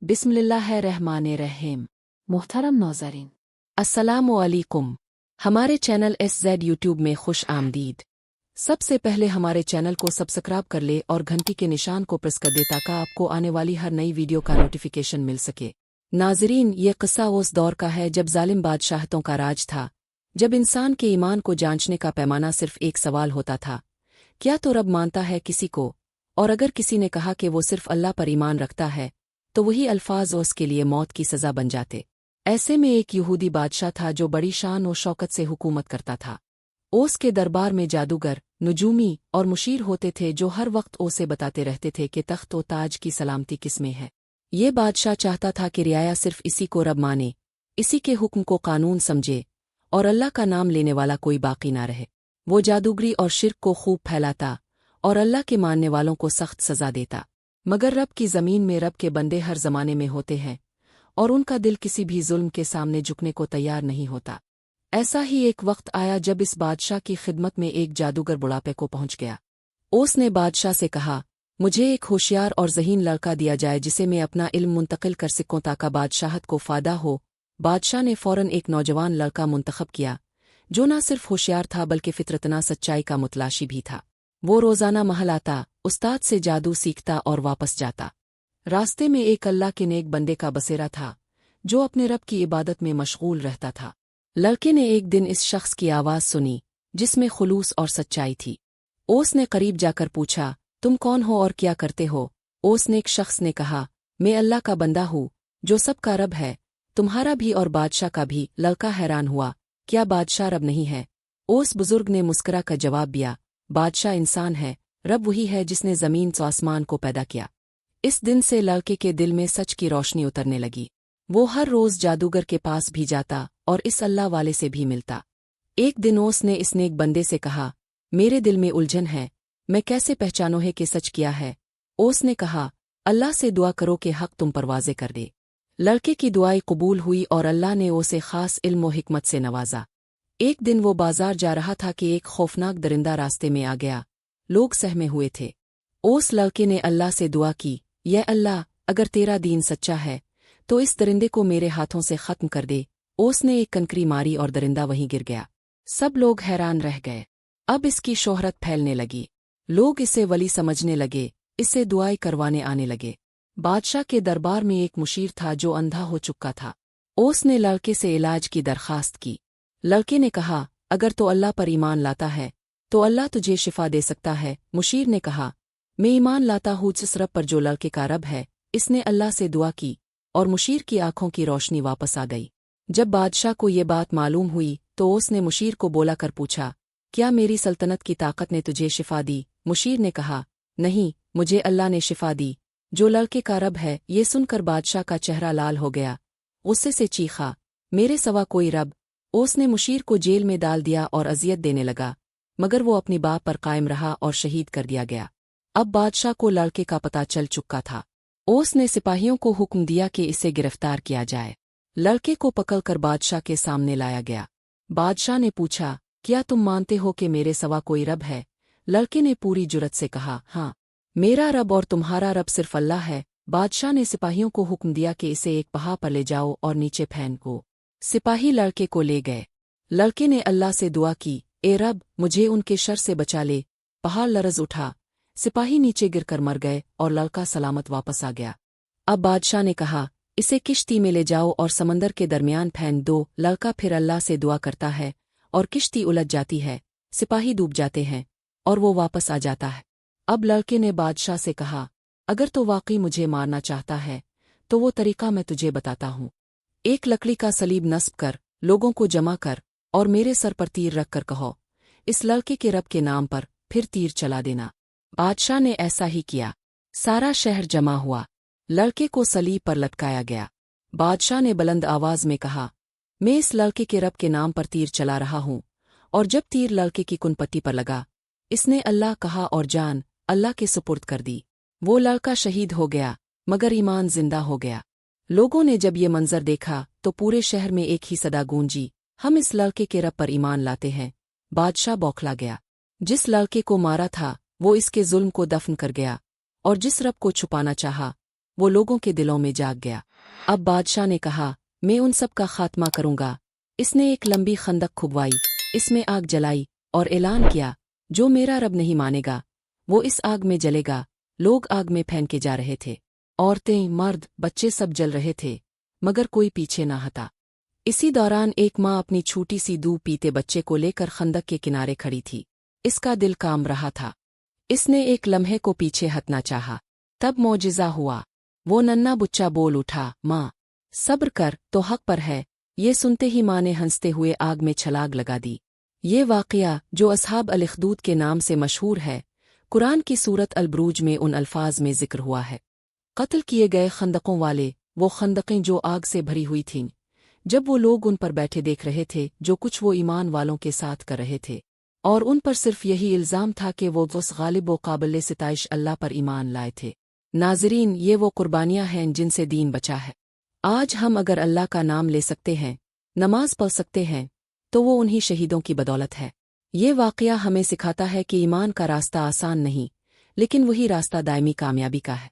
बिस्मिल्लाहिर्रहमानिर्रहीम। मोहतरम नाज़रीन, अस्सलामु अलैकुम। हमारे चैनल SZ यूट्यूब में खुश आमदीद। सबसे पहले हमारे चैनल को सब्सक्राइब कर ले और घंटी के निशान को प्रेस कर दे ताकि आपको आने वाली हर नई वीडियो का नोटिफिकेशन मिल सके। नाज़रीन, ये किस्सा उस दौर का है जब जालिम बादशाहतों का राज था, जब इंसान के ईमान को जांचने का पैमाना सिर्फ एक सवाल होता था, क्या तो रब मानता है किसी को? और अगर किसी ने कहा कि वो सिर्फ अल्लाह पर ईमान रखता है, तो वही अल्फाज उसके लिए मौत की सज़ा बन जाते। ऐसे में एक यहूदी बादशाह था जो बड़ी शान और शौकत से हुकूमत करता था। ओस के दरबार में जादूगर, नजूमी और मुशीर होते थे जो हर वक्त ओसे बताते रहते थे कि तख्त व ताज की सलामती किसमें है। ये बादशाह चाहता था कि रियाया सिर्फ इसी को रब माने, इसी के हुक्म को कानून समझे और अल्लाह का नाम लेने वाला कोई बाकी ना रहे। वो जादूगरी और शिर्क को खूब फैलाता और अल्लाह के मानने वालों को सख्त सज़ा देता। मगर रब की ज़मीन में रब के बंदे हर ज़माने में होते हैं और उनका दिल किसी भी जुल्म के सामने झुकने को तैयार नहीं होता। ऐसा ही एक वक्त आया जब इस बादशाह की खिदमत में एक जादूगर बुढ़ापे को पहुंच गया। ओस ने बादशाह से कहा, मुझे एक होशियार और ज़हीन लड़का दिया जाए जिसे मैं अपना इल्म मुंतकिल कर सकूं ताकि बादशाहत को फ़ायदा हो। बादशाह ने फ़ौरन एक नौजवान लड़का मुंतखब किया जो न सिर्फ होशियार था बल्कि फितरतना सच्चाई का मुतलाशी भी था। वो रोज़ाना महल आता, उस्ताद से जादू सीखता और वापस जाता। रास्ते में एक अल्लाह के नेक बंदे का बसेरा था जो अपने रब की इबादत में मशगूल रहता था। लड़के ने एक दिन इस शख्स की आवाज़ सुनी जिसमें खुलूस और सच्चाई थी। ओस ने करीब जाकर पूछा, तुम कौन हो और क्या करते हो? ओस ने एक शख्स ने कहा, मैं अल्लाह का बंदा हूँ जो सबका रब है, तुम्हारा भी और बादशाह का भी। लड़का हैरान हुआ, क्या बादशाह रब नहीं है? ओस बुजुर्ग ने मुस्करा कर जवाब दिया, बादशाह इंसान है, रब वही है जिसने ज़मीन से आसमान को पैदा किया। इस दिन से लड़के के दिल में सच की रोशनी उतरने लगी। वो हर रोज़ जादूगर के पास भी जाता और इस अल्लाह वाले से भी मिलता। एक दिन ओस ने इस नेक बंदे से कहा, मेरे दिल में उलझन है, मैं कैसे पहचानूं है कि सच किया है? ओस ने कहा, अल्लाह से दुआ करो कि हक तुम पर वाज़े कर दे। लड़के की दुआएं कबूल हुई और अल्लाह ने उसे ख़ास इल्म व हिकमत से नवाजा। एक दिन वो बाजार जा रहा था कि एक खौफनाक दरिंदा रास्ते में आ गया। लोग सहमे हुए थे। ओस लड़के ने अल्लाह से दुआ की, यह अल्लाह, अगर तेरा दीन सच्चा है तो इस दरिंदे को मेरे हाथों से ख़त्म कर दे। ओस ने एक कनकरी मारी और दरिंदा वहीं गिर गया। सब लोग हैरान रह गए। अब इसकी शोहरत फैलने लगी। लोग इसे वली समझने लगे, इससे दुआएं करवाने आने लगे। बादशाह के दरबार में एक मुशीर था जो अंधा हो चुका था। ओस ने लड़के से इलाज की दरखास्त की। लड़के ने कहा, अगर तो अल्लाह पर ईमान लाता है तो अल्लाह तुझे शिफा दे सकता है। मुशीर ने कहा, मैं ईमान लाता हूँ जिस रब पर जो लड़के का रब है। इसने अल्लाह से दुआ की और मुशीर की आंखों की रोशनी वापस आ गई। जब बादशाह को ये बात मालूम हुई तो उसने मुशीर को बोला कर पूछा, क्या मेरी सल्तनत की ताकत ने तुझे शिफा दी? मुशीर ने कहा, नहीं, मुझे अल्लाह ने शिफा दी जो लड़के का रब है। ये सुनकर बादशाह का चेहरा लाल हो गया। गुस्से से चीखा, मेरे सवा कोई रब? उसने मुशीर को जेल में डाल दिया और अजियत देने लगा, मगर वो अपनी बात पर कायम रहा और शहीद कर दिया गया। अब बादशाह को लड़के का पता चल चुका था। ओस ने सिपाहियों को हुक्म दिया कि इसे गिरफ्तार किया जाए। लड़के को पकड़कर बादशाह के सामने लाया गया। बादशाह ने पूछा, क्या तुम मानते हो कि मेरे सवा कोई रब है? लड़के ने पूरी जुर्रत से कहा, हाँ, मेरा रब और तुम्हारा रब सिर्फ अल्लाह है। बादशाह ने सिपाहियों को हुक्म दिया कि इसे एक पहाड़ पर ले जाओ और नीचे फेंको। सिपाही लड़के को ले गए। लड़के ने अल्लाह से दुआ की, ए रब, मुझे उनके शर से बचा ले। पहाड़ लरज़ उठा, सिपाही नीचे गिरकर मर गए और लड़का सलामत वापस आ गया। अब बादशाह ने कहा, इसे किश्ती में ले जाओ और समंदर के दरमियान फेंक दो। लड़का फिर अल्लाह से दुआ करता है और किश्ती उलझ जाती है, सिपाही डूब जाते हैं और वो वापस आ जाता है। अब लड़के ने बादशाह से कहा, अगर तो वाकई मुझे मारना चाहता है तो वो तरीका मैं तुझे बताता हूँ। एक लकड़ी का सलीब नस्ब कर, लोगों को जमा कर और मेरे सर पर तीर रख कर कहो, इस लड़के के रब के नाम पर, फिर तीर चला देना। बादशाह ने ऐसा ही किया। सारा शहर जमा हुआ। लड़के को सलीब पर लटकाया गया। बादशाह ने बुलंद आवाज में कहा, मैं इस लड़के के रब के नाम पर तीर चला रहा हूँ। और जब तीर लड़के की कुनपट्टी पर लगा, इसने अल्लाह कहा और जान अल्लाह के सुपुर्द कर दी। वो लड़का शहीद हो गया मगर ईमान जिंदा हो गया। लोगों ने जब ये मंजर देखा तो पूरे शहर में एक ही सदा गूंजी, हम इस लड़के के रब पर ईमान लाते हैं। बादशाह बौखला गया। जिस लड़के को मारा था वो इसके जुल्म को दफन कर गया और जिस रब को छुपाना चाहा वो लोगों के दिलों में जाग गया। अब बादशाह ने कहा, मैं उन सब का खात्मा करूंगा। इसने एक लंबी खंदक खुबवाई, इसमें आग जलाई और ऐलान किया, जो मेरा रब नहीं मानेगा वो इस आग में जलेगा। लोग आग में फेंके जा रहे थे, औरतें, मर्द, बच्चे सब जल रहे थे, मगर कोई पीछे न हटा। इसी दौरान एक माँ अपनी छोटी सी दूध पीते बच्चे को लेकर खंदक के किनारे खड़ी थी। इसका दिल काम रहा था। इसने एक लम्हे को पीछे हटना चाहा, तब मौजिज़ा हुआ। वो नन्ना बुच्चा बोल उठा, माँ सब्र कर, तो हक पर है। ये सुनते ही माँ ने हंसते हुए आग में छलांग लगा दी। ये वाक़या, जो अस्हाब अल-उख़दूद के नाम से मशहूर है, कुरान की सूरत अल-बुरूज में उन अल्फाज में ज़िक्र हुआ है। कत्ल किए गए खंदकों वाले, वो खंदकें जो आग से भरी हुई थीं, जब वो लोग उन पर बैठे देख रहे थे जो कुछ वो ईमान वालों के साथ कर रहे थे, और उन पर सिर्फ यही इल्ज़ाम था कि वो उस गालिब व काबिल सिताइश अल्लाह पर ईमान लाए थे। नाज़रीन, ये वो कुर्बानियाँ हैं जिनसे दीन बचा है। आज हम अगर अल्लाह का नाम ले सकते हैं, नमाज पढ़ सकते हैं, तो वो उन्हीं शहीदों की बदौलत है। ये वाक़या हमें सिखाता है कि ईमान का रास्ता आसान नहीं, लेकिन वही रास्ता दायमी कामयाबी का है।